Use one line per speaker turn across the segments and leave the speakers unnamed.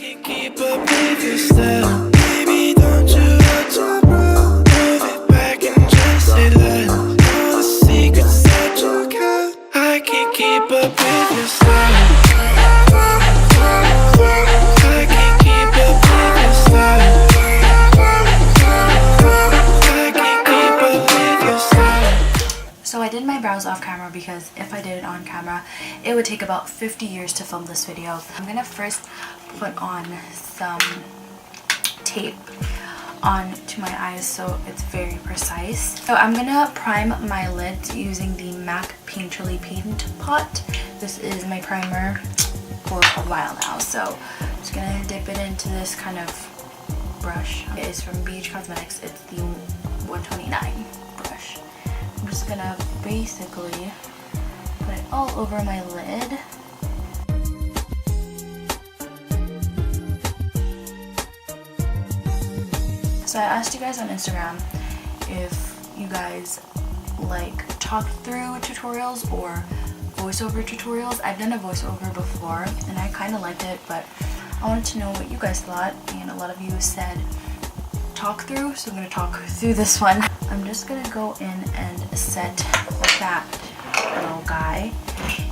can't keep up with your style. Baby, don't you want to roll? Move it back and just say less. All the secrets that you got. I can't keep up with your style. I can't keep up with your style. I can't keep up with your style.
So I did my brows off camera because if I did it on camera, it would take about 50 years to film this video. I'm gonna first put on some tape onto my eyes so it's very precise. So I'm gonna prime my lids using the MAC Painterly Paint Pot. This is my primer for a while now, so I'm just gonna dip it into this kind of brush. It is from BH Cosmetics. It's the 129 brush. I'm just gonna basically put it all over my lid. So I asked you guys on Instagram if you guys like talk through tutorials or voiceover tutorials. I've done a voiceover before and I kind of liked it, but I wanted to know what you guys thought, and a lot of you said talk through, so I'm going to talk through this one. I'm just going to go in and set that little guy,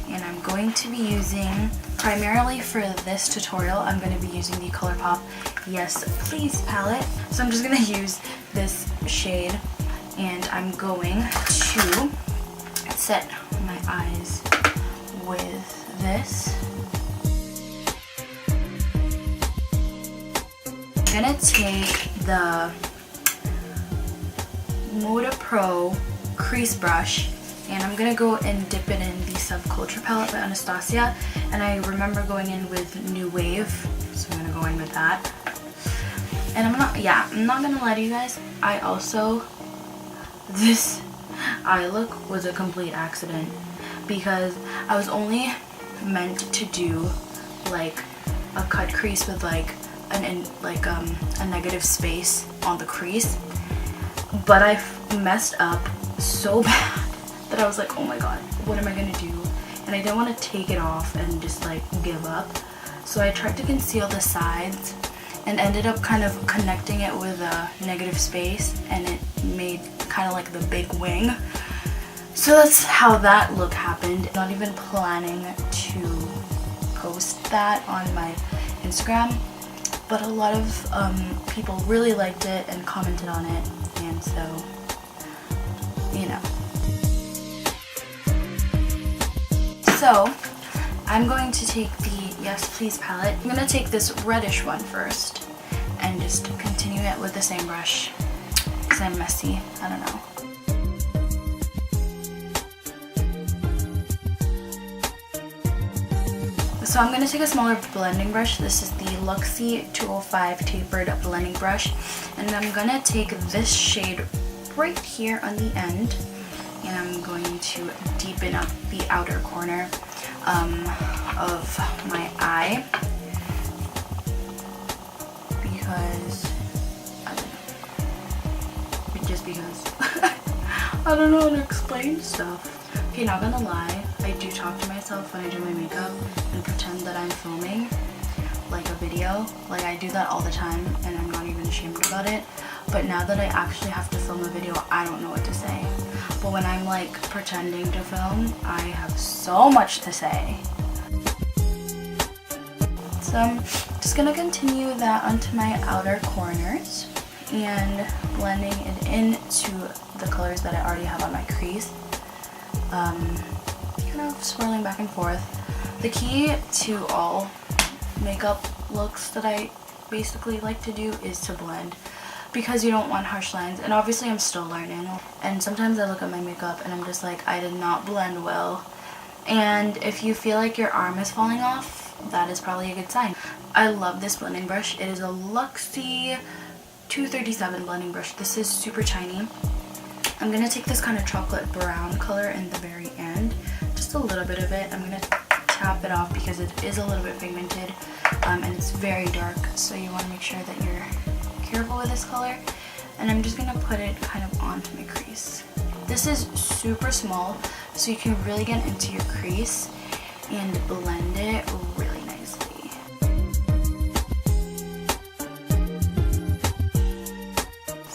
and I'm going to be using, primarily for this tutorial, I'm going to be using the Colourpop Yes Please palette. So I'm just going to use this shade, and I'm going to set my eyes with this. I'm going to take the Moda Pro crease brush, and I'm gonna go and dip it in the Subculture palette by Anastasia, and I remember going in with New Wave, so I'm gonna go in with that. And I'm not gonna lie to you guys, this eye look was a complete accident because I was only meant to do like a cut crease with like a negative space on the crease, but I messed up so bad that I was like, oh my god, what am I gonna do? And I didn't want to take it off and just like give up, so I tried to conceal the sides and ended up kind of connecting it with a negative space, and it made kind of like the big wing. So that's how that look happened. Not even planning to post that on my Instagram, but a lot of people really liked it and commented on it, and so, you know. So I'm going to take the Yes Please palette. I'm going to take this reddish one first and just continue it with the same brush because I'm messy, I don't know. So I'm going to take a smaller blending brush. This is the Luxie 205 tapered blending brush, and I'm going to take this shade right here on the end, and I'm going to deepen up the outer corner of my eye because I don't know how to explain stuff. Okay, not gonna lie, I do talk to myself when I do my makeup and pretend that I'm filming like a video. Like, I do that all the time and I'm not even ashamed about it. But now that I actually have to film a video, I don't know what to say. But when I'm like pretending to film, I have so much to say. So I'm just gonna continue that onto my outer corners and blending it into the colors that I already have on my crease. Kind of swirling back and forth. The key to all makeup looks that I basically like to do is to blend, because you don't want harsh lines, and obviously I'm still learning, and sometimes I look at my makeup and I'm just like, I did not blend well. And if you feel like your arm is falling off, that is probably a good sign. I love this blending brush. It is a Luxie 237 blending brush. This is super tiny. I'm going to take this kind of chocolate brown color in the very end, just a little bit of it. I'm going to tap it off because it is a little bit pigmented, and it's very dark, so you want to make sure that you're careful with this color. And I'm just going to put it kind of onto my crease. This is super small, so you can really get into your crease and blend it really nicely.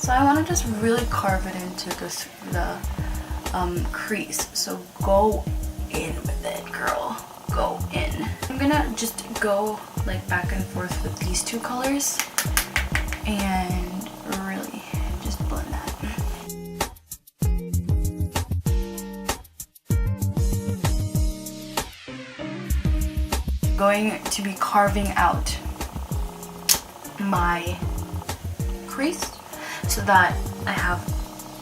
So I want to just really carve it into the crease. So go in with it, girl. Go in. I'm gonna just go like back and forth with these two colors and really just blend that. Going to be carving out my crease so that I have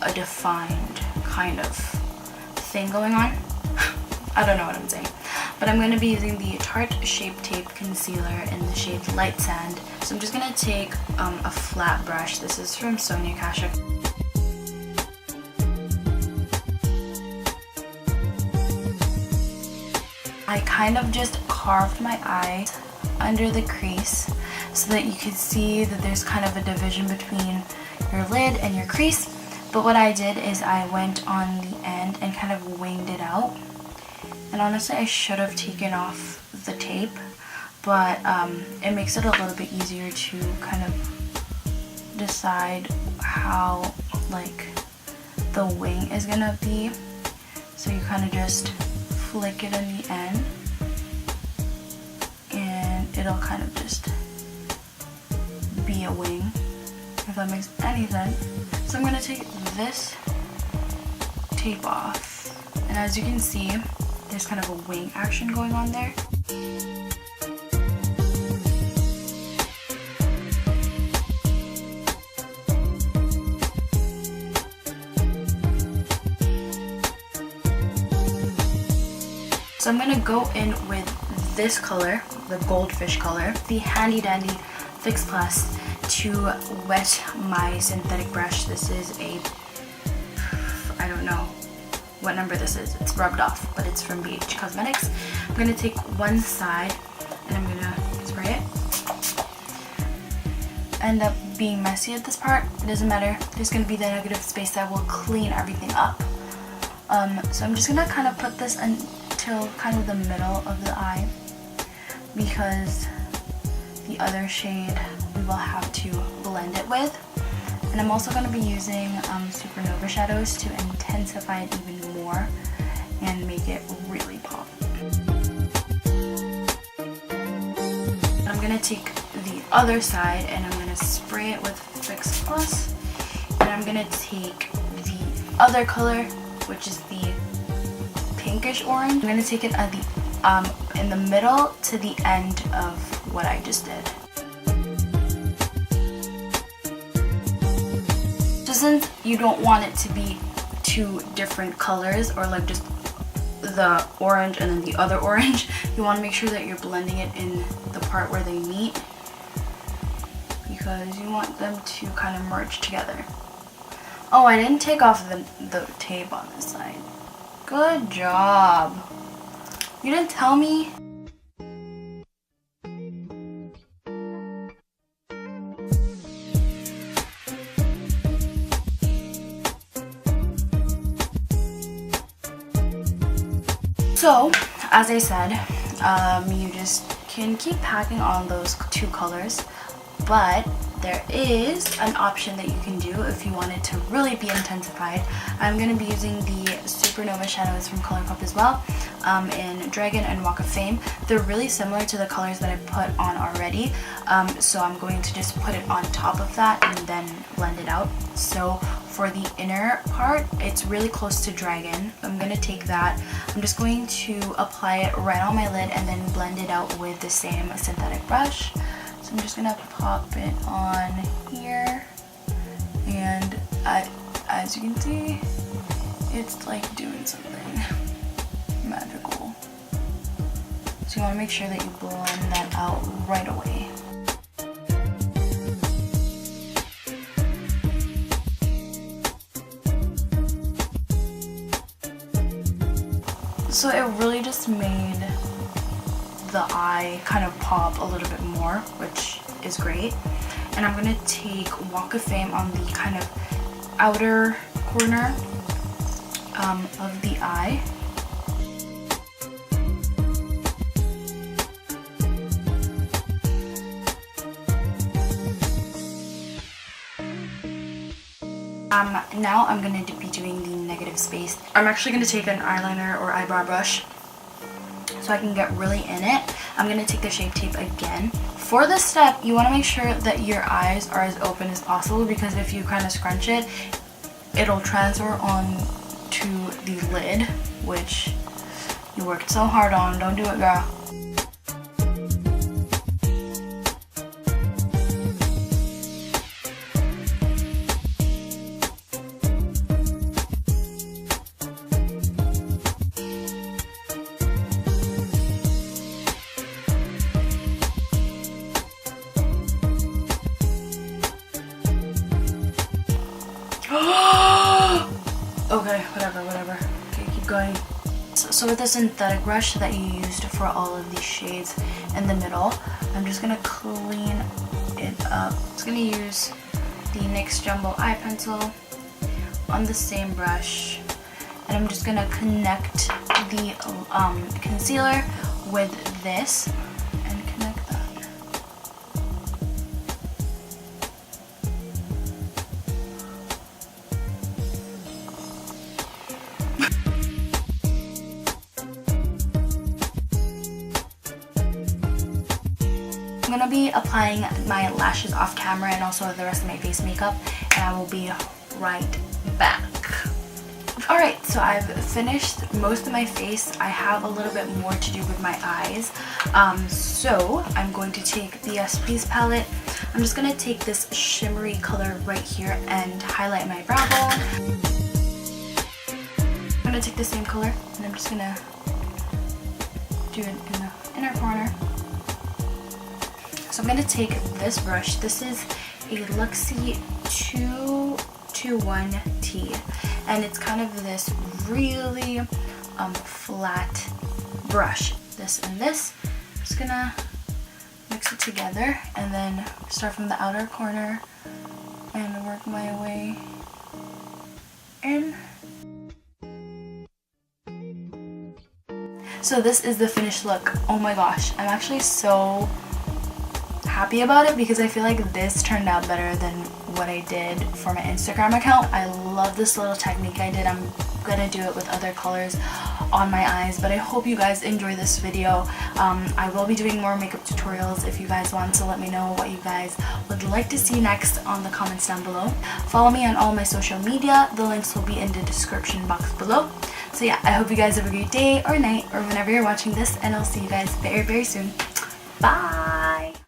a defined kind of thing going on. I don't know what I'm saying. But I'm going to be using the Tarte Shape Tape Concealer in the shade Light Sand. So I'm just going to take a flat brush. This is from Sonia Kashuk. I kind of just carved my eyes under the crease so that you can see that there's kind of a division between your lid and your crease. But what I did is I went on the end and kind of winged it out. And honestly, I should have taken off the tape, but it makes it a little bit easier to kind of decide how like the wing is gonna be. So you kind of just flick it in the end and it'll kind of just be a wing, if that makes any sense. So I'm gonna take this tape off, and as you can see, there's kind of a wing action going on there. So I'm gonna go in with this color, the goldfish color, the handy dandy Fix Plus, to wet my synthetic brush. This is a, I don't know what number this is, it's rubbed off, but it's from BH Cosmetics. I'm gonna take one side and I'm gonna spray it. End up being messy at this part, it doesn't matter. There's gonna be the negative space that will clean everything up. So I'm just gonna kind of put this until kind of the middle of the eye, because the other shade we will have to blend it with. And I'm also going to be using Supernova shadows to intensify it even more and make it really pop. I'm going to take the other side and I'm going to spray it with Fix Plus, and I'm going to take the other color, which is the pinkish orange. I'm going to take it at the in the middle to the end of what I just did. So since you don't want it to be two different colors, or like just the orange and then the other orange, you want to make sure that you're blending it in the part where they meet, because you want them to kind of merge together. Oh, I didn't take off the tape on this side. Good job. You didn't tell me? So, as I said, you just can keep packing on those two colors, but there is an option that you can do if you want it to really be intensified. I'm going to be using the Supernova shadows from Colourpop as well, in Dragon and Walk of Fame. They're really similar to the colors that I put on already, so I'm going to just put it on top of that and then blend it out. So for the inner part, it's really close to Dragon. I'm going to take that. I'm just going to apply it right on my lid and then blend it out with the same synthetic brush. So I'm just gonna pop it on here, and as you can see, it's like doing something magical. So you want to make sure that you blend that out right away. So it really just made the eye kind of pop a little bit more, which is great. And I'm going to take Walk of Fame on the kind of outer corner of the eye. Now I'm going to be doing the negative space. I'm actually going to take an eyeliner or eyebrow brush so I can get really in it. I'm going to take the Shape Tape again. For this step, you want to make sure that your eyes are as open as possible, because if you kind of scrunch it, it'll transfer on to the lid, which you worked so hard on. Don't do it, girl. Okay, whatever. Okay, keep going. So with the synthetic brush that you used for all of these shades in the middle, I'm just gonna clean it up. I'm just gonna use the NYX Jumbo Eye Pencil on the same brush, and I'm just gonna connect the concealer with this and connect that. I'm gonna be applying my lashes off camera and also the rest of my face makeup, and I will be right back. Alright, so I've finished most of my face. I have a little bit more to do with my eyes. So I'm going to take the Please palette. I'm just gonna take this shimmery color right here and highlight my brow bone. I'm gonna take the same color and I'm just gonna do it in the inner corner. So I'm going to take this brush. This is a Luxie 221T, and it's kind of this really flat brush. This and this. I'm just going to mix it together and then start from the outer corner and work my way in. So this is the finished look. Oh my gosh, I'm actually so happy about it because I feel like this turned out better than what I did for my Instagram account. I love this little technique I did. I'm gonna do it with other colors on my eyes, but I hope you guys enjoy this video. I will be doing more makeup tutorials if you guys want, so let me know what you guys would like to see next on the comments down below. Follow me on all my social media. The links will be in the description box below. So yeah, I hope you guys have a great day or night or whenever you're watching this, and I'll see you guys very, very soon. Bye!